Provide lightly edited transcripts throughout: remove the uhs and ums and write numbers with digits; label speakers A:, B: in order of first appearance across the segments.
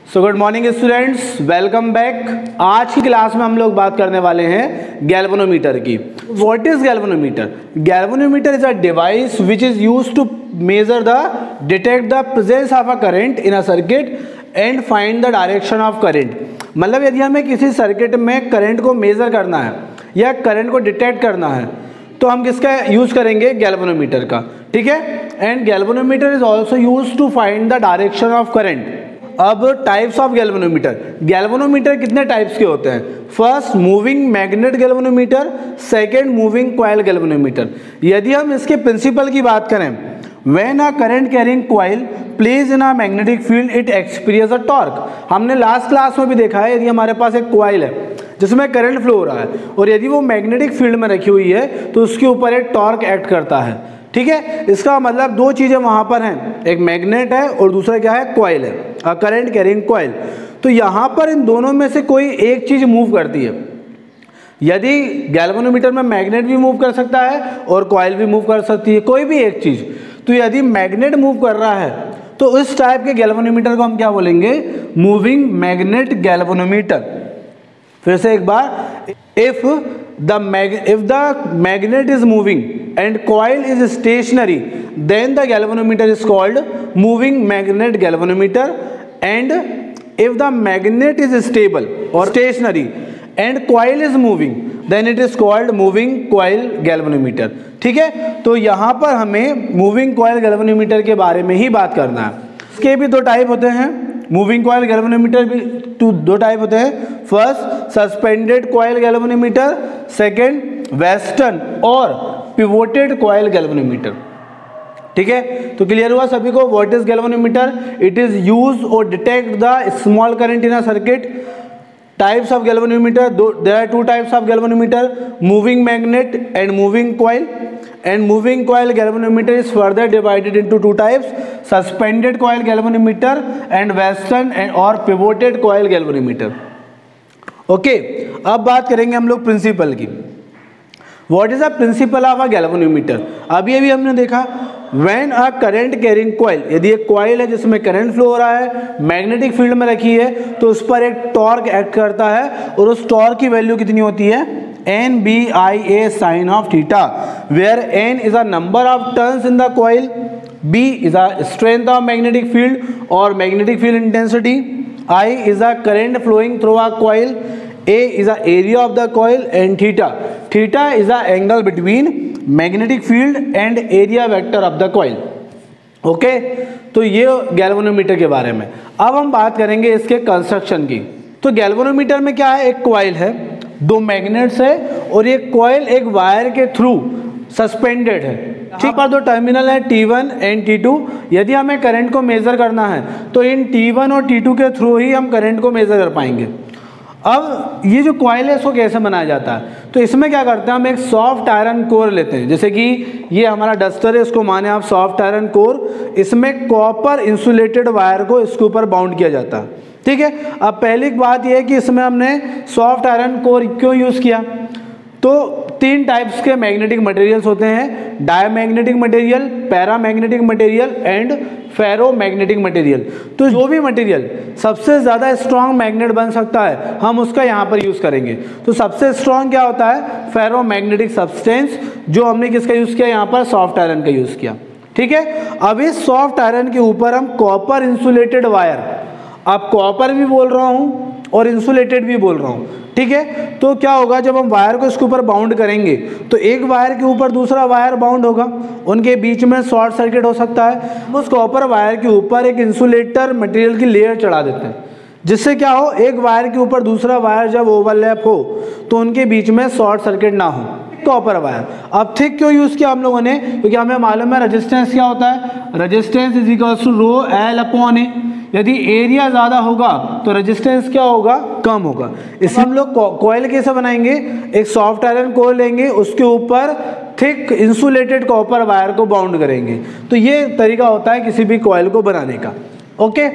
A: So good morning students, welcome back. आज की class में हम लोग बात करने वाले हैं गैल्वेनोमीटर की। What is galvanometer? Galvanometer is a device which is used to measure the detect the presence of a current in a circuit and find the direction of current. मतलब यदि हमें किसी सर्किट में करंट को major करना है या current को डिटेक्ट करना है तो हम किसका यूज करेंगे? गैल्वेनोमीटर का। ठीक है। And galvanometer is also use to find the direction of current. अब टाइप्स ऑफ गैल्वेनोमीटर। गैल्वेनोमीटर कितने टाइप्स के होते हैं? First, moving magnet galvanometer. Second, moving coil galvanometer. यदि हम इसके प्रिंसिपल की बात करें, when a current carrying coil place in a magnetic field it experience a torque. हमने लास्ट क्लास में भी देखा है, यदि हमारे पास एक कॉइल है जिसमें करंट फ्लो हो रहा है और यदि वो मैग्नेटिक फील्ड में रखी हुई है तो उसके ऊपर एक टॉर्क एक्ट करता है। ठीक है। इसका मतलब दो चीजें वहां पर हैं, एक मैग्नेट है और दूसरा क्या है? कॉइल है, अ करंट कैरिंग कॉइल। तो यहां पर इन दोनों में से कोई एक चीज मूव करती है। यदि गैल्वेनोमीटर में मैग्नेट भी मूव कर सकता है और कॉइल भी मूव कर सकती है, कोई भी एक चीज। तो यदि मैग्नेट मूव कर रहा है तो इस टाइप के गैल्वेनोमीटर को हम क्या बोलेंगे? Moving magnet galvanometer. फिर से एक बार, if the magnet is moving and coil is stationary, then the galvanometer is called moving magnet galvanometer. And if the magnet is stable or stationary and coil is moving, then it is called moving coil galvanometer. ठीक है। तो यहाँ पर हमें moving coil galvanometer के बारे में ही बात करना है। इसके भी दो टाइप होते हैं। मूविंग कॉइल गैल्वेनोमीटर भी दो टाइप होते हैं। First, suspended coil galvanometer. Second, western और पिवोटेड कॉइल गैल्वेनोमीटर। ठीक है। तो क्लियर हुआ सभी को? What is galvanometer? It is use और detect the small current in a circuit. Types of galvanometer, there are two types of galvanometer, moving magnet and moving coil. And moving coil galvanometer is further divided into two types, suspended coil galvanometer and western and or pivoted coil galvanometer. Okay, अब बात करेंगे हम लोग principal की। What is the principle of a galvanometer? अभी हमने देखा, when a current carrying coil, यदि एक कॉइल है जिसमें करंट फ्लो हो रहा है, मैग्नेटिक फील्ड में रखी है, तो उस पर एक टॉर्क एक्ट करता है और उस टॉर्क की वैल्यू कितनी होती है? NBIA sin of theta, where N is a number of turns in the coil, B is a strength of magnetic field or magnetic field intensity, I is a current flowing through a coil, A is the area of the coil and theta is the angle between magnetic field and area vector of the coil. Okay. तो ये galvanometer के बारे में। अब हम बात करेंगे इसके कंस्ट्रक्शन की। तो गैल्वेनोमीटर में क्या है? एक कॉइल है, दो मैग्नेट्स है और ये कॉइल एक वायर के थ्रू सस्पेंडेड है। ठीक पर दो टर्मिनल है T1 एंड T2। यदि हमें करंट को मेजर करना है तो इन T1 और T2 के थ्रू ही हम करंट को मेजर कर पाएंगे। अब ये जो कॉइल है इसको कैसे बनाया जाता है? तो इसमें क्या करते हैं, हम एक सॉफ्ट आयरन कोर लेते हैं। जैसे कि ये हमारा डस्टर है, इसको माने आप सॉफ्ट आयरन कोर। इसमें कॉपर इंसुलेटेड वायर को इसके ऊपर बाउंड किया जाता है। ठीक है। अब पहली बात यह है कि इसमें हमने सॉफ्ट आयरन कोर क्यों यूज़ किया? तो तीन टाइप्स के मैग्नेटिक मटेरियल्स होते हैं, diamagnetic material, paramagnetic material and ferromagnetic material. तो जो भी मटेरियल सबसे ज़्यादा स्ट्रॉन्ग मैग्नेट बन सकता है हम उसका यहाँ पर यूज़ करेंगे। तो सबसे स्ट्रॉन्ग क्या होता है? फेरोमैग्नेटिक सब्सटेंस, जो हमने किसका यूज़ किया? यहाँ पर सॉफ्ट आयरन का यूज़ किया। ठीक है। अब इस सॉफ्ट आयरन के ऊपर हम कॉपर इंसुलेटेड वायर, अब कॉपर भी बोल रहा हूँ और इंसुलेटेड भी बोल रहा हूँ। ठीक है। तो क्या होगा, जब हम वायर को इसके ऊपर बाउंड करेंगे तो एक वायर के ऊपर दूसरा वायर बाउंड होगा, उनके बीच में शॉर्ट सर्किट हो सकता है। हम उस कॉपर वायर के ऊपर एक इंसुलेटर मटेरियल की लेयर चढ़ा देते हैं, जिससे क्या हो, एक वायर के ऊपर दूसरा वायर जब ओवरलैप हो तो उनके बीच में शॉर्ट सर्किट ना हो। Copper wire. अब थिक क्यों यूज़ किया हम लोगों ने? क्योंकि हमें मालूम है रेजिस्टेंस क्या होता है। Resistance is equals to rho L upon A. यदि एरिया ज़्यादा होगा तो रेजिस्टेंस क्या होगा? कम होगा। इसलिए हम लोग कॉइल कैसे बनाएंगे? एक सॉफ्ट आयरन कोर लेंगे, उसके ऊपर थिक इंसुलेटेड कॉपर वायर को बाउंड करेंगे। तो ये तरीका होता है किसी भी कॉइल को बनाने का। ओके।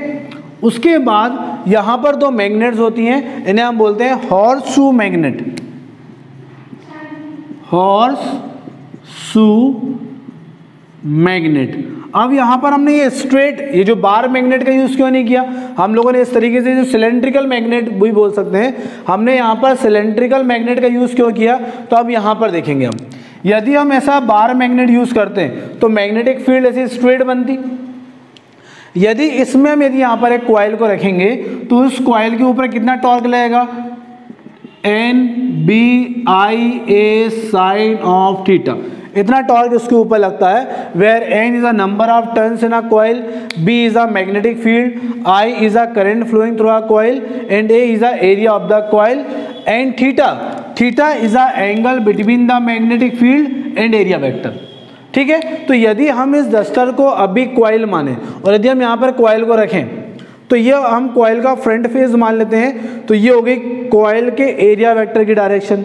A: उसके बाद यहाँ पर दो मैग्नेट्स होती हैं, इन्हें हम बोलते हैं horse shoe magnet. Horse shoe magnet. अब यहाँ पर हमने ये स्ट्रेट, ये जो बार मैग्नेट का यूज़ क्यों नहीं किया, हम लोगों ने इस तरीके से जो सिलेंड्रिकल मैग्नेट भी बोल सकते हैं, हमने यहाँ पर सिलेंड्रिकल मैग्नेट का यूज़ क्यों किया, तो अब यहाँ पर देखेंगे हम, यदि हम ऐसा बार मैग्नेट यूज़ करते हैं तो मैग्नेटिक फील्ड ऐसी स्ट्रेट बनती। यदि इसमें हम यहाँ पर एक कॉइल को रखेंगे तो उस कॉइल के ऊपर कितना टॉर्क लगेगा, NBIA साइन ऑफ थीटा, इतना टॉर्क उसके ऊपर लगता है। Where N is a number of turns in a coil, B is a magnetic field, I is a current flowing through a coil and A is a area of the coil and theta is a angle between the magnetic field and area vector. ठीक है, तो यदि हम इस duster को अभी coil माने और यदि हम यहाँ पर कॉइल को रखें तो ये हम कॉइल का फ्रंट फेज मान लेते हैं, तो ये हो गई कॉइल के एरिया वेक्टर की डायरेक्शन।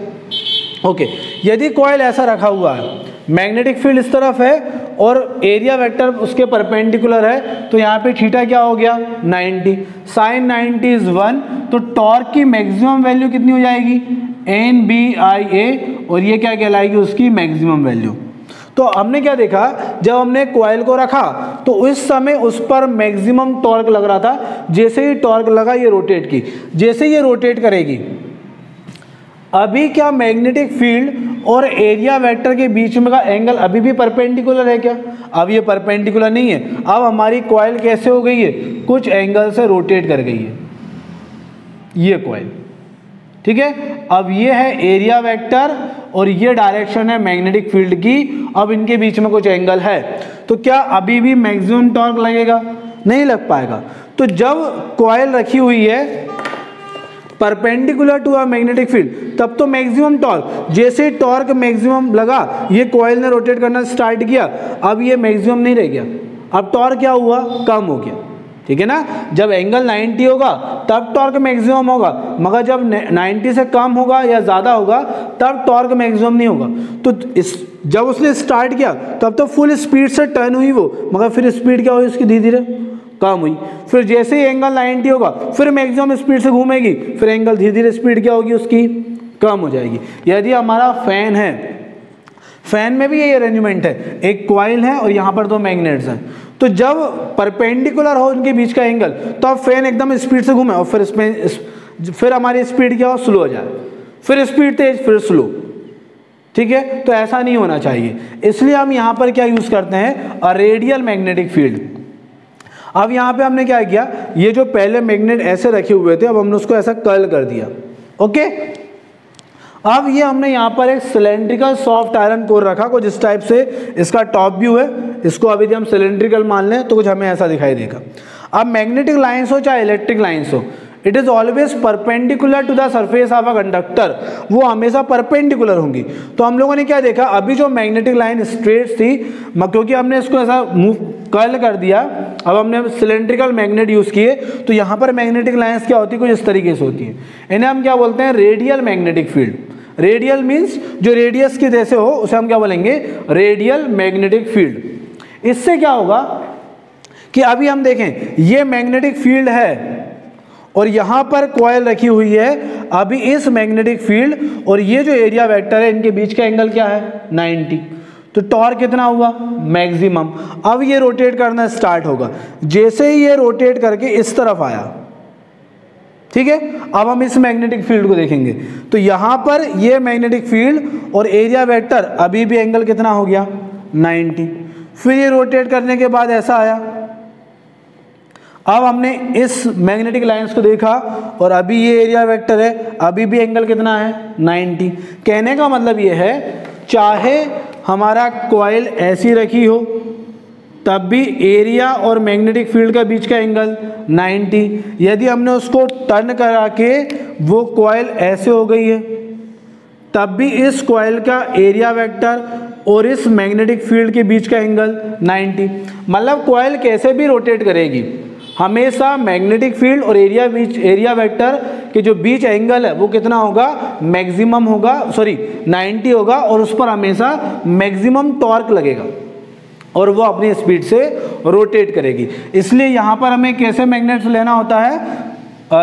A: ओके, यदि कॉइल ऐसा रखा हुआ है, मैग्नेटिक फील्ड इस तरफ है और एरिया वेक्टर उसके परपेंडिकुलर है, तो यहाँ पे थीटा क्या हो गया 90, साइन 90 इज 1, तो टॉर्क की मैक्सिमम वैल्यू कितनी हो जाएगी NBIA, और ये क्या कहलाएगी उसकी मैक्सिमम वैल्यू। तो हमने क्या देखा, जब हमने कॉइल को रखा तो उस समय उस पर मैक्सिमम टॉर्क लग रहा था, जैसे ही टॉर्क लगा ये रोटेट की, जैसे ये रोटेट करेगी, अभी क्या मैग्नेटिक फील्ड और एरिया वेक्टर के बीच में का एंगल अभी भी परपेंडिकुलर है क्या, अब ये परपेंडिकुलर नहीं है। अब हमारी कॉइल कैसे हो गई है, कुछ एंगल से रोटेट कर गई है ये कॉइल। ठीक है, अब ये है एरिया वेक्टर और ये डायरेक्शन है मैग्नेटिक फील्ड की, अब इनके बीच में कुछ एंगल है, तो क्या अभी भी मैक्सिमम टॉर्क लगेगा, नहीं लग पाएगा। तो जब कॉइल रखी हुई है perpendicular to a magnetic field, तब तो मैक्सिमम टॉर्क, जैसे टॉर्क मैक्सिमम लगा, ये कॉइल ने रोटेट करना स्टार्ट किया, अब ये मैक्सिमम नहीं रह गया, अब टॉर्क क्या हुआ, कम हो गया। ठीक है ना, जब एंगल 90 होगा तब टॉर्क मैक्सिमम होगा, मगर जब 90 से कम होगा या ज़्यादा होगा तब टॉर्क मैक्सिमम नहीं होगा। तो जब उसने स्टार्ट किया तब तो फुल स्पीड से टर्न हुई वो, मगर फिर स्पीड क्या हुई उसकी धीरे धीरे कम हुई, फिर जैसे ही एंगल 90 होगा फिर मैक्सिमम स्पीड से घूमेगी, फिर एंगल धीरे धीरे स्पीड क्या होगी उसकी कम हो जाएगी। यदि हमारा फैन है, फैन में भी यही अरेंजमेंट है, एक कॉइल है और यहाँ पर दो मैग्नेट्स हैं, तो जब परपेंडिकुलर हो उनके बीच का एंगल तो अब फैन एकदम स्पीड से घूमे और फिर हमारी स्पीड क्या हो, स्लो हो जाए, फिर स्पीड तेज फिर स्लो। ठीक है, तो ऐसा नहीं होना चाहिए, इसलिए हम यहाँ पर क्या यूज़ करते हैं, अ रेडियल मैग्नेटिक फील्ड। अब यहाँ पे हमने क्या किया, ये जो पहले मैग्नेट ऐसे रखे हुए थे अब हमने उसको ऐसा कर्ल कर दिया। ओके, अब ये हमने यहाँ पर एक सिलेंड्रिकल सॉफ्ट आयरन कोर रखा, कुछ इस टाइप से इसका टॉप व्यू है, इसको अभी हम सिलेंड्रिकल मान लें तो कुछ हमें ऐसा दिखाई देगा। अब मैग्नेटिक लाइन्स हो चाहे इलेक्ट्रिक लाइन्स हो, it is always perpendicular to the surface of a conductor, वो हमेशा परपेंडिकुलर होंगी। तो हम लोगों ने क्या देखा, अभी जो मैग्नेटिक लाइन स्ट्रेट थी, क्योंकि हमने इसको ऐसा मूव कर्ल कर दिया, अब हमने सिलेंड्रिकल मैग्नेट यूज़ किए, तो यहाँ पर मैग्नेटिक लाइन्स क्या होती है, कुछ इस तरीके से होती है, इन्हें हम क्या बोलते हैं, radial magnetic field. Radial means जो रेडियस के जैसे हो उसे हम क्या बोलेंगे, रेडियल मैग्नेटिक फील्ड। इससे क्या होगा कि अभी हम देखें ये मैग्नेटिक फील्ड है और यहाँ पर कॉइल रखी हुई है, अभी इस मैग्नेटिक फील्ड और ये जो एरिया वेक्टर है इनके बीच का एंगल क्या है 90, तो टॉर्क कितना हुआ मैक्सिमम। अब ये रोटेट करना स्टार्ट होगा, जैसे ही ये रोटेट करके इस तरफ आया, ठीक है, अब हम इस मैग्नेटिक फील्ड को देखेंगे, तो यहाँ पर ये मैग्नेटिक फील्ड और एरिया वेक्टर अभी भी एंगल कितना हो गया 90, फिर ये रोटेट करने के बाद ऐसा आया, अब हमने इस मैग्नेटिक लाइंस को देखा और अभी ये एरिया वेक्टर है, अभी भी एंगल कितना है 90। कहने का मतलब ये है, चाहे हमारा कॉइल ऐसी रखी हो तब भी एरिया और मैग्नेटिक फील्ड के बीच का एंगल 90, यदि हमने उसको टर्न करा के वो कॉइल ऐसे हो गई है तब भी इस कॉइल का एरिया वेक्टर और इस मैग्नेटिक फील्ड के बीच का एंगल 90। मतलब कॉइल कैसे भी रोटेट करेगी, हमेशा मैग्नेटिक फील्ड और एरिया वेक्टर के जो बीच एंगल है वो कितना होगा, मैक्सिमम होगा, 90 होगा, और उस पर हमेशा मैक्सिमम टॉर्क लगेगा और वो अपनी स्पीड से रोटेट करेगी। इसलिए यहाँ पर हमें कैसे मैग्नेट्स लेना होता है,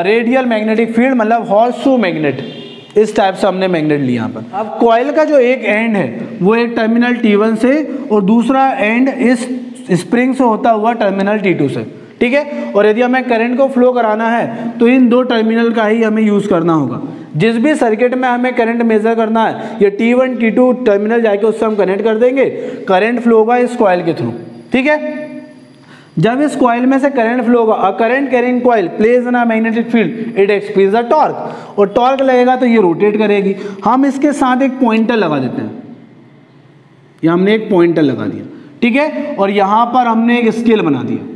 A: रेडियल मैग्नेटिक फील्ड, मतलब हॉर्स शू मैग्नेट, इस टाइप से हमने मैग्नेट लिया यहाँ पर। अब कॉइल का जो एक एंड है वो एक टर्मिनल T1 से और दूसरा एंड इस स्प्रिंग से होता हुआ टर्मिनल T2 से, ठीक है। और यदि हमें करंट को फ्लो कराना है तो इन दो टर्मिनल का ही हमें यूज़ करना होगा। जिस भी सर्किट में हमें करंट मेजर करना है, ये T1 T2 टर्मिनल जाके उससे हम कनेक्ट कर देंगे, करंट फ्लो होगा इस कॉइल के थ्रू, ठीक है। जब इस कॉइल में से करंट फ्लो होगा, अ current carrying coil place in a magnetic field, it experience a torque, और टॉर्क लगेगा तो ये रोटेट करेगी। हम इसके साथ एक पॉइंटर लगा देते हैं, या हमने एक पॉइंटर लगा दिया, ठीक है, और यहां पर हमने एक स्केल बना दिया।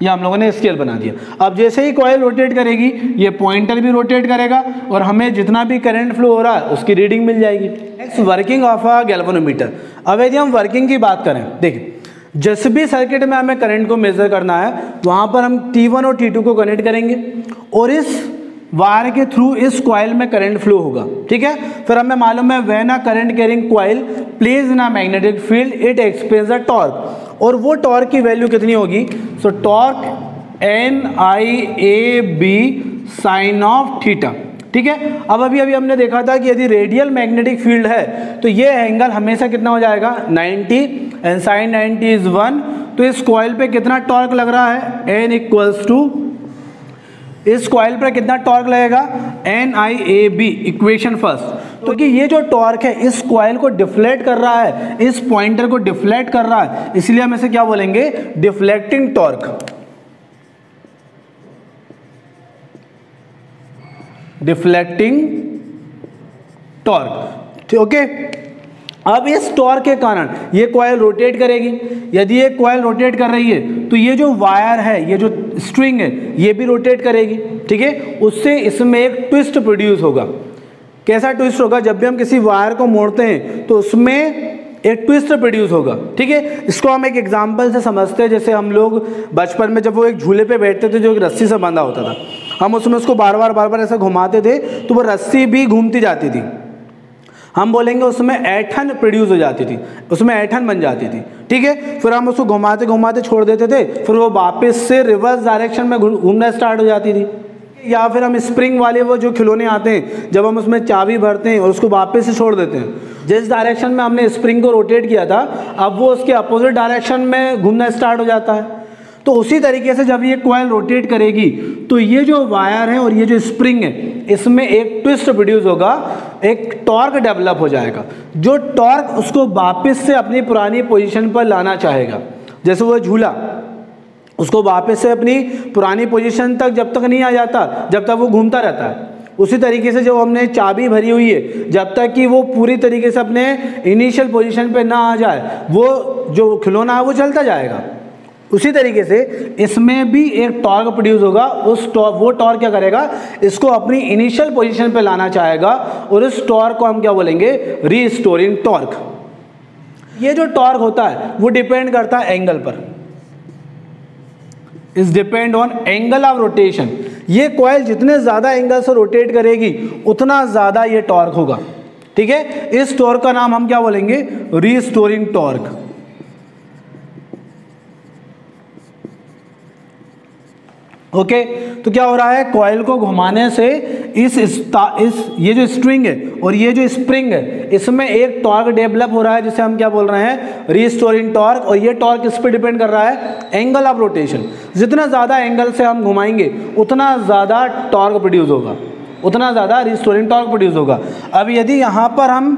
A: ये हम लोगों ने स्केल बना दिया। अब जैसे ही कॉइल रोटेट करेगी, ये पॉइंटर भी रोटेट करेगा और हमें जितना भी करंट फ्लो हो रहा है उसकी रीडिंग मिल जाएगी। Next, working of a galvanometer. अब यदि हम वर्किंग की बात करें, देखिए जिस भी सर्किट में हमें करंट को मेजर करना है वहां पर हम T1 और T2 को कनेक्ट करेंगे और इस वायर के थ्रू इस कॉइल में करंट फ्लो होगा, ठीक है। फिर हमें मालूम है when a current carrying coil place in a magnetic field, it experience a torque, और वो टॉर्क की वैल्यू कितनी होगी? So torque NIAB sine of theta, ठीक है। अब अभी हमने देखा था कि यदि रेडियल मैग्नेटिक फील्ड है तो ये एंगल हमेशा कितना हो जाएगा? 90, एंड साइन 90 इज 1। तो इस कॉइल पे कितना टॉर्क लग रहा है? N इक्वल्स टू, इस कॉइल पर कितना टॉर्क लगेगा? NIAB, equation first. तो कि ये जो टॉर्क है इस कॉइल को डिफ्लेक्ट कर रहा है, इस पॉइंटर को डिफ्लेक्ट कर रहा है, इसलिए हम इसे क्या बोलेंगे? Deflecting torque, deflecting torque, okay. अब इस टॉर्क के कारण ये कॉइल रोटेट करेगी। यदि ये कॉइल रोटेट कर रही है तो ये जो वायर है, ये जो स्ट्रिंग है, ये भी रोटेट करेगी, ठीक है। उससे इसमें एक ट्विस्ट प्रोड्यूस होगा। कैसा ट्विस्ट होगा? जब भी हम किसी वायर को मोड़ते हैं तो उसमें एक ट्विस्ट प्रोड्यूस होगा, ठीक है। इसको हम एक एग्जांपल से समझते हैं। जैसे हम लोग बचपन में जब वो एक झूले पे बैठते थे जो एक रस्सी से बंधा होता था, हम उसमें उसको बार बार ऐसा घुमाते थे तो वो रस्सी भी घूमती जाती थी। हम बोलेंगे उसमें ऐठन प्रोड्यूस हो जाती थी, उसमें ऐठन बन जाती थी, ठीक है। फिर हम उसको घुमाते घुमाते छोड़ देते थे, फिर वो वापस से रिवर्स डायरेक्शन में घूमना स्टार्ट हो जाती थी। या फिर हम स्प्रिंग वाले वो जो खिलौने आते हैं, जब हम उसमें चाबी भरते हैं और उसको वापस से छोड़ देते हैं, जिस डायरेक्शन में हमने स्प्रिंग को रोटेट किया था अब वो उसके अपोजिट डायरेक्शन में घूमना स्टार्ट हो जाता है। तो उसी तरीके से जब ये कॉइल रोटेट करेगी तो ये जो वायर है और ये जो स्प्रिंग है इसमें एक ट्विस्ट प्रोड्यूस होगा, एक टॉर्क डेवलप हो जाएगा। जो टॉर्क उसको वापस से अपनी पुरानी पोजीशन पर लाना चाहेगा। जैसे वो झूला, उसको वापस से अपनी पुरानी पोजीशन तक जब तक नहीं आ जाता, जब तक वो घूमता रहता है। उसी तरीके से जो हमने चाबी भरी हुई है, जब तक कि वो पूरी तरीके से अपने इनिशियल पोजीशन पे ना आ जाए, वो जो खिलौना है वो चलता जाएगा। उसी तरीके से इसमें भी एक टॉर्क प्रोड्यूस होगा। वो टॉर्क क्या करेगा? इसको अपनी इनिशियल पोजीशन पे लाना चाहेगा और इस टॉर्क को हम क्या बोलेंगे? Restoring torque. ये जो टॉर्क होता है वो डिपेंड करता है एंगल पर, is depend on angle of rotation. ये कॉइल जितने ज्यादा एंगल से रोटेट करेगी उतना ज्यादा ये टॉर्क होगा, ठीक है। इस टॉर्क का नाम हम क्या बोलेंगे? Restoring torque, okay. तो क्या हो रहा है? कॉइल को घुमाने से इस ये जो स्ट्रिंग है और ये जो स्प्रिंग है इसमें एक टॉर्क डेवलप हो रहा है, जिसे हम क्या बोल रहे हैं? Restoring torque. और ये टॉर्क किस पे डिपेंड कर रहा है? Angle of rotation. जितना ज़्यादा एंगल से हम घुमाएंगे उतना ज़्यादा टॉर्क प्रोड्यूस होगा, उतना ज़्यादा रीस्टोरिंग टॉर्क प्रोड्यूस होगा। अब यदि यहाँ पर हम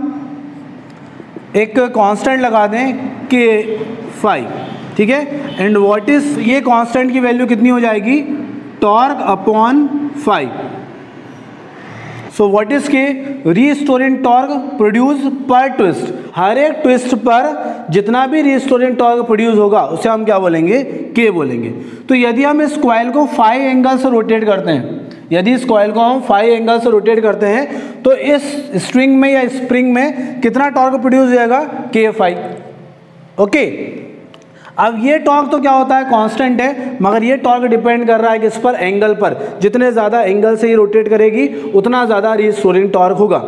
A: एक कांस्टेंट लगा दें K5, ठीक है, एंड व्हाट इज, ये कांस्टेंट की वैल्यू कितनी हो जाएगी? Torque upon 5। So what is K? Restoring torque produce पर ट्विस्ट। हर एक ट्विस्ट पर जितना भी रीस्टोरिंग टॉर्क प्रोड्यूस होगा उसे हम क्या बोलेंगे? के बोलेंगे। तो यदि हम इस कॉइल को 5 एंगल से रोटेट करते हैं, यदि इस कॉइल को हम 5 एंगल से रोटेट करते हैं तो इस स्ट्रिंग में या स्प्रिंग में कितना टॉर्क प्रोड्यूस हो जाएगा? K5, okay. अब ये टॉर्क तो क्या होता है? कांस्टेंट है, मगर ये टॉर्क डिपेंड कर रहा है किस पर? एंगल पर। जितने ज़्यादा एंगल से ये रोटेट करेगी उतना ज़्यादा रीस्टोरिंग टॉर्क होगा,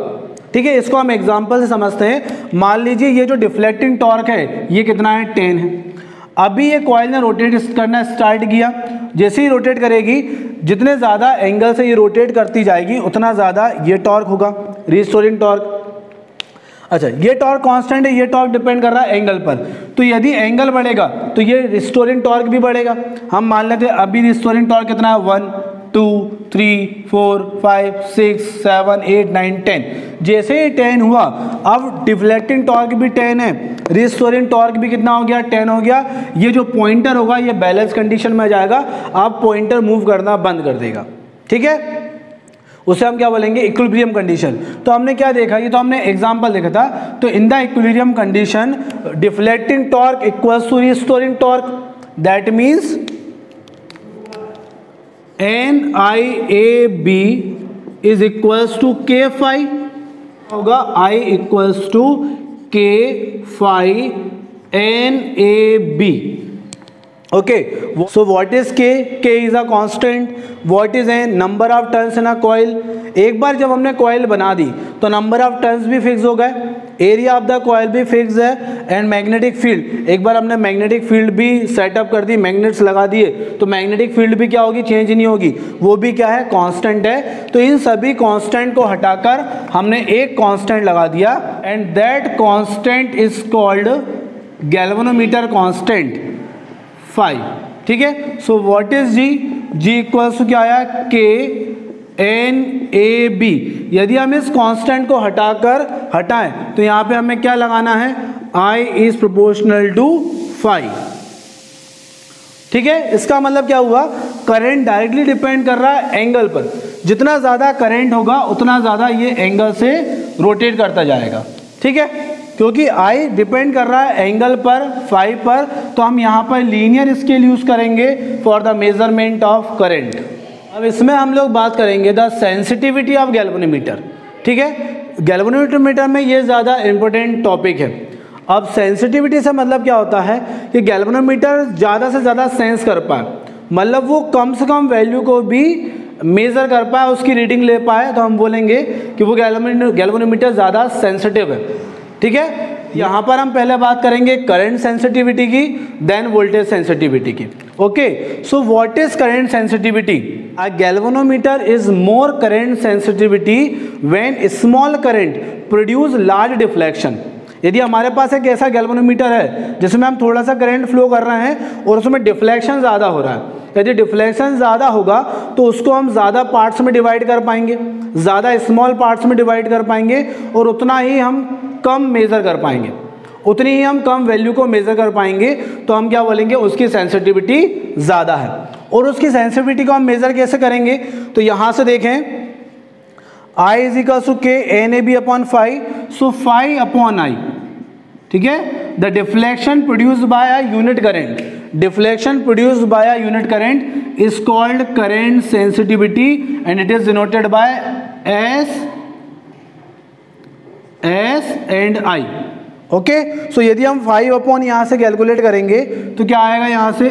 A: ठीक है। इसको हम एग्जांपल से समझते हैं। मान लीजिए ये जो डिफ्लेक्टिंग टॉर्क है ये कितना है? 10 है। अभी ये कॉइल ने रोटेट करना स्टार्ट किया, जैसे ही रोटेट करेगी, जितने ज़्यादा एंगल से ये रोटेट करती जाएगी उतना ज़्यादा ये टॉर्क होगा, रिस्टोरिंग टॉर्क। अच्छा, ये टॉर्क कांस्टेंट है, ये टॉर्क डिपेंड कर रहा है एंगल पर, तो यदि एंगल बढ़ेगा तो ये रिस्टोरिंग टॉर्क भी बढ़ेगा। हम मान लेते हैं अभी रिस्टोरिंग टॉर्क कितना है, 1 2 3 4 5 6 7 8 9 10। जैसे ही 10 हुआ, अब डिफ्लेक्टिंग टॉर्क भी 10 है, रिस्टोरिंग टॉर्क भी कितना हो गया, 10 हो गया। ये जो पॉइंटर होगा ये बैलेंस कंडीशन में जाएगा, अब पॉइंटर मूव करना बंद कर देगा, ठीक है, उसे हम क्या बोलेंगे, इक्विलिब्रियम कंडीशन। तो हमने क्या देखा, ये तो हमने एग्जांपल देखा था। तो in the equilibrium condition deflecting torque equals to restoring torque, that means NIAB is equals to K phi, होगा I equals to K phi NAB। Okay, so what is K? K is a constant. What is a number of turns in a coil? एक बार जब हमने coil बना दी तो number of turns भी fix हो गए, area of the coil भी fix है, एंड मैग्नेटिक फील्ड, एक बार हमने मैग्नेटिक फील्ड भी सेटअप कर दी, मैग्नेट्स लगा दिए, तो मैग्नेटिक फील्ड भी क्या होगी, चेंज नहीं होगी, वो भी क्या है, कांस्टेंट है। तो इन सभी कांस्टेंट को हटाकर हमने एक कांस्टेंट लगा दिया, and that constant is called galvanometer constant phi, ठीक है। So what is G, G equals to क्या आया, K NAB। यदि हम इस कांस्टेंट को हटाएं तो यहाँ पे हमें क्या लगाना है, I is proportional to phi, ठीक है। इसका मतलब क्या हुआ, करंट डायरेक्टली डिपेंड कर रहा है एंगल पर, जितना ज़्यादा करंट होगा उतना ज़्यादा ये एंगल से रोटेट करता जाएगा, ठीक है, क्योंकि I डिपेंड कर रहा है एंगल पर, फाई पर। तो हम यहाँ पर लीनियर स्केल यूज करेंगे for the measurement of current. अब इसमें हम लोग बात करेंगे द सेंसिटिविटी ऑफ गैल्वेनोमीटर, ठीक है। गैल्वेनोमीटर में ये ज़्यादा इंपॉर्टेंट टॉपिक है। अब सेंसिटिविटी से मतलब क्या होता है कि गैल्वेनोमीटर ज़्यादा से ज़्यादा सेंस कर पाए, मतलब वो कम से कम वैल्यू को भी मेज़र कर पाए, उसकी रीडिंग ले पाए, तो हम बोलेंगे कि वो गैल्वेनोमीटर ज़्यादा सेंसिटिव है, ठीक है। यहाँ पर हम पहले बात करेंगे करंट सेंसिटिविटी की, देन वोल्टेज सेंसिटिविटी की। Okay, so what is current sensitivity? A galvanometer is more current sensitivity when small current produce large deflection. यदि हमारे पास एक ऐसा गैल्वेनोमीटर है जिसमें हम थोड़ा सा करंट फ्लो कर रहे हैं और उसमें डिफ्लेक्शन ज़्यादा हो रहा है, यदि डिफ्लेक्शन ज़्यादा होगा तो उसको हम ज़्यादा पार्ट्स में डिवाइड कर पाएंगे, ज़्यादा स्मॉल पार्ट्स में डिवाइड कर पाएंगे, और उतना ही हम कम मेज़र कर पाएंगे, उतनी ही हम कम वैल्यू को मेज़र कर पाएंगे। तो हम क्या बोलेंगे, उसकी सेंसिटिविटी ज़्यादा है। और उसकी सेंसिटिविटी को हम मेज़र कैसे करेंगे, तो यहाँ से देखें, I is equal to K NAB upon phi, so phi upon I, ठीक है। The deflection produced by a unit current, deflection produced by a unit current is called current sensitivity and it is denoted by S and I। Okay, so यदि हम 5 upon यहाँ से calculate करेंगे तो क्या आएगा, यहाँ से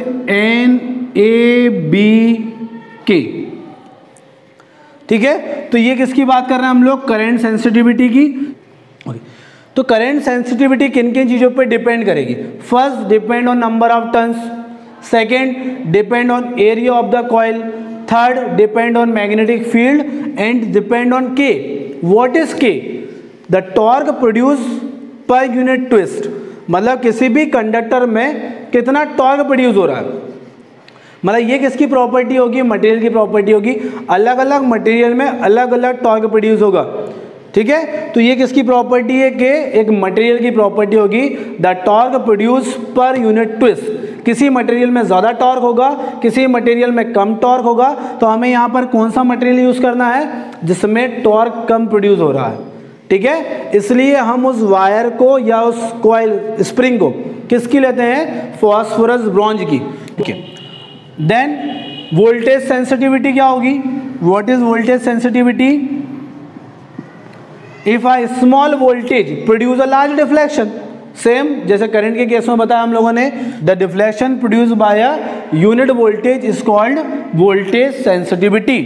A: NABK, ठीक है। तो ये किसकी बात कर रहे हैं हम लोग, करंट सेंसिटिविटी की। तो करंट सेंसिटिविटी किन किन चीज़ों पे डिपेंड करेगी? First, depend on number of turns, second depend on area of the coil, third depend on magnetic field, and depend on K। What is K? The torque produce per unit twist, मतलब किसी भी conductor में कितना torque produce हो रहा है, मतलब ये किसकी प्रॉपर्टी होगी, मटेरियल की प्रॉपर्टी होगी। अलग अलग मटेरियल में अलग अलग टॉर्क प्रोड्यूस होगा, ठीक है। तो ये किसकी प्रॉपर्टी है, कि एक मटेरियल की प्रॉपर्टी होगी, the torque produce per unit twist. किसी मटेरियल में ज़्यादा टॉर्क होगा, किसी मटेरियल में कम टॉर्क होगा, तो हमें यहाँ पर कौन सा मटेरियल यूज़ करना है जिसमें टॉर्क कम प्रोड्यूस हो रहा है, ठीक है। इसलिए हम उस वायर को या उस कॉइल स्प्रिंग को किसकी लेते हैं, फॉस्फोरस ब्रॉन्ज की, ठीक है। देन वोल्टेज सेंसिटिविटी क्या होगी, what is voltage sensitivity? If a small voltage produce a large deflection, same जैसे करंट के केस में बताया हम लोगों ने, the deflection produce by a unit voltage is called voltage sensitivity.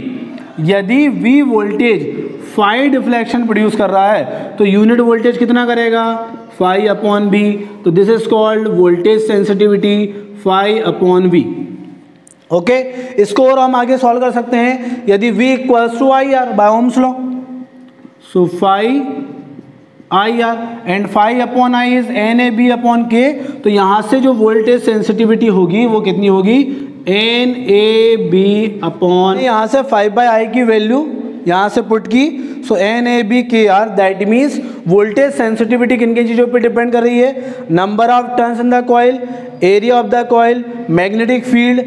A: यदि V voltage phi deflection produce कर रहा है तो यूनिट वोल्टेज कितना करेगा, फाई अपॉन B, तो this is called voltage sensitivity phi upon V. Okay, इसको और हम आगे सॉल्व कर सकते हैं। यदि V equals to I R by Ohm's law, so phi I R and phi upon I is N A B upon K, तो यहां से जो वोल्टेज सेंसिटिविटी होगी वो कितनी होगी, एन ए बी अपॉन, यहां से 5/I की वैल्यू यहां से पुट की, so N A B K R, that means voltage sensitivity किन किन चीजों पे डिपेंड कर रही है, number of turns in the coil, area of the coil, magnetic field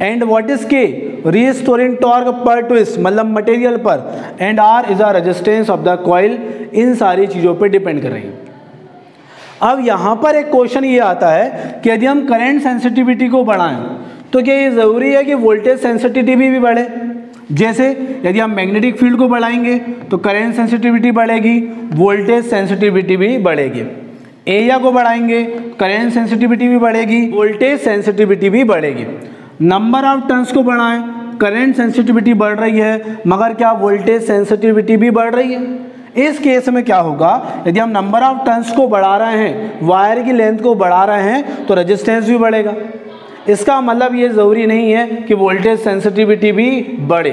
A: and what is K, restoring torque पर ट्विस्ट मतलब मटेरियल पर, and R is a resistance of the coil. इन सारी चीजों पे डिपेंड कर रही है। अब यहां पर एक क्वेश्चन ये आता है कि यदि हम करंट सेंसिटिविटी को बढ़ाएं तो क्या ये जरूरी है कि वोल्टेज सेंसिटिविटी भी बढ़े। जैसे यदि हम मैग्नेटिक फील्ड को बढ़ाएंगे तो करंट सेंसिटिविटी बढ़ेगी, वोल्टेज सेंसिटिविटी भी बढ़ेगी। एरिया को बढ़ाएंगे, करंट सेंसिटिविटी भी बढ़ेगी, वोल्टेज सेंसिटिविटी भी बढ़ेगी। नंबर ऑफ टर्न्स को बढ़ाएं, करंट सेंसिटिविटी बढ़ रही है मगर क्या वोल्टेज सेंसिटिविटी भी बढ़ रही है। इस केस में क्या होगा, यदि हम नंबर ऑफ टर्न्स को बढ़ा रहे हैं, वायर की लेंथ को बढ़ा रहे हैं तो रेजिस्टेंस भी बढ़ेगा। इसका मतलब ये जरूरी नहीं है कि वोल्टेज सेंसिटिविटी भी बढ़े,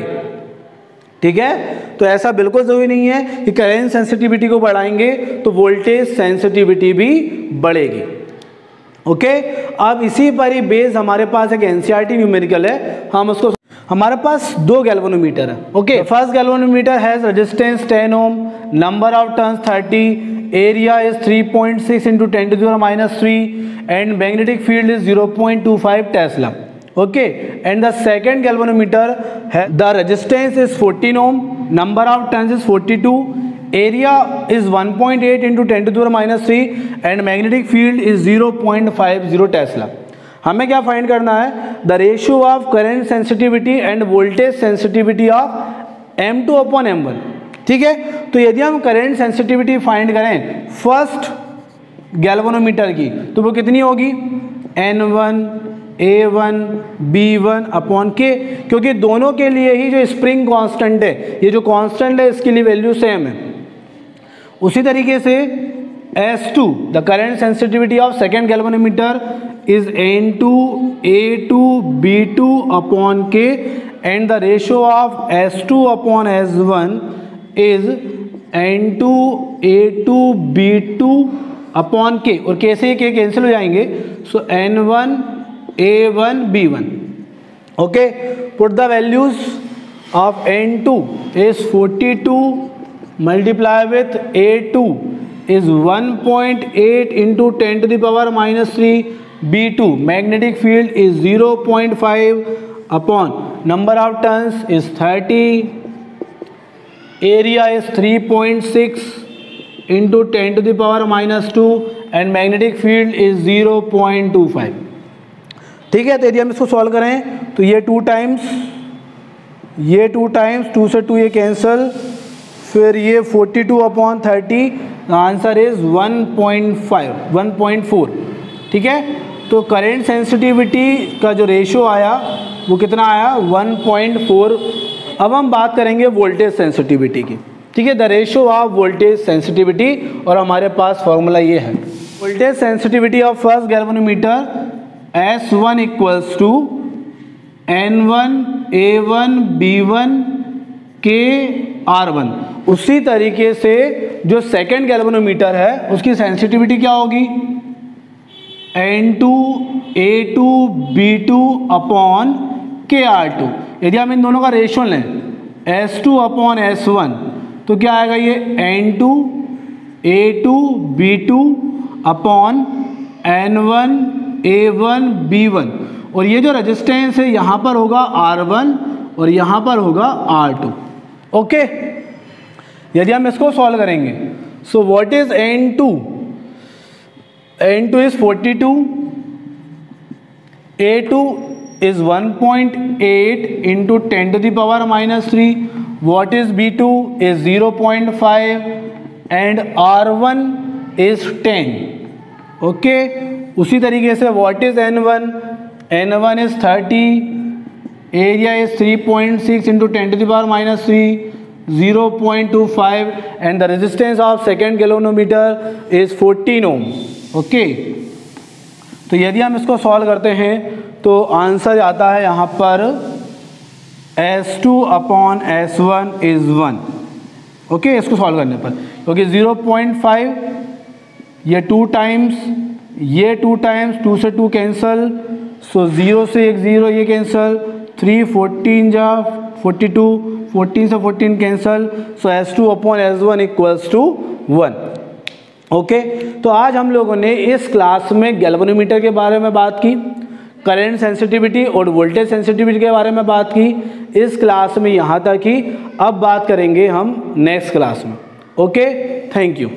A: ठीक है। तो ऐसा बिल्कुल जरूरी नहीं है कि करंट सेंसिटिविटी को बढ़ाएंगे तो वोल्टेज सेंसिटिविटी भी बढ़ेगी। ओके, अब इसी पर ही बेस हमारे पास एक एनसीईआरटी न्यूमेरिकल है, हम उसको, हमारे पास दो गैल्वेनोमीटर है। Okay, first galvanometer has resistance 10 ohm, number of turns 30, area is 3.6 into 10⁻³ and magnetic field is 0.25 Tesla. Okay, and the second galvanometer, the resistance is 14 ohm, number of turns is 42, area is 1.8 into 10⁻³ and magnetic field is 0.50 Tesla. हमें क्या find करना है, the ratio of current sensitivity end voltage sensitivity of M2 upon M1। ठीक है, तो यदि हम current sensitivity find करें फर्स्ट गैल्वेनोमीटर की तो वो कितनी होगी, N1 A1 B1 अपॉन के, क्योंकि दोनों के लिए ही जो स्प्रिंग कांस्टेंट है, ये जो कांस्टेंट है इसके लिए वैल्यू सेम है। उसी तरीके से S2 the current sensitivity of second galvanometer is N2 A2 B2 upon K and the ratio of S2 upon S1 is N2 A2 B2 upon K, और K से K कैंसिल हो जाएंगे, so N1 A1 B1। okay, put the values of N2 is 42 multiply with A2 is 1.8 into 10⁻³ B2 magnetic field is 0.5 upon number of turns is 30, area is 3.6 into 10⁻² and magnetic field is 0.25। ठीक है, तो यदि हम इसको solve करें तो ये 2 times, ये 2 टाइम्स, 2 से 2 ये कैंसिल, फिर ये 42 अपॉन 30, आंसर इज 1.4। ठीक है, तो करंट सेंसिटिविटी का जो रेशियो आया वो कितना आया, 1.4। अब हम बात करेंगे वोल्टेज सेंसिटिविटी की। ठीक है, the ratio of voltage sensitivity, और हमारे पास फॉर्मूला ये है, voltage sensitivity of first galvanometer S1 equals to N1 A1 B1 K R1। उसी तरीके से जो सेकेंड गैल्वेनोमीटर है उसकी सेंसिटिविटी क्या होगी, N2 A2 B2 upon KR2। यदि हम इन दोनों का रेशियो लें S2 अपॉन S1 तो क्या आएगा, ये N2 A2 B2 upon N1 A1 B1, और ये जो रेजिस्टेंस है यहाँ पर होगा R1 और यहाँ पर होगा R2। ओके, यदि हम इसको सॉल्व करेंगे, सो what is N2, N2 is 42, A2 is 1.8 into 10⁻³, what is B2 is 0.5 and R1 is 10। Okay, उसी तरीके से what is N1, N1 is 30, area is 3.6 into 10⁻³ 0.25 and the resistance of second galvanometer is 14 ohm। Okay, तो यदि हम इसको solve करते हैं तो आंसर आता है यहाँ पर S2/S1 इज 1। ओके, इसको सॉल्व करने पर, क्योंकि 0.5 ये 2 टाइम्स, ये 2 टाइम्स, 2 से 2 कैंसल, सो 0 से 1 0 ये कैंसल, 3 14 जा 42, 14 से 14 cancel, so S2/S1 equals to 1। Okay, तो आज हम लोगों ने इस क्लास में गैल्वेनोमीटर के बारे में बात की, करंट सेंसिटिविटी और वोल्टेज सेंसिटिविटी के बारे में बात की। इस क्लास में यहाँ तक ही, अब बात करेंगे हम नेक्स्ट क्लास में। Okay, thank you.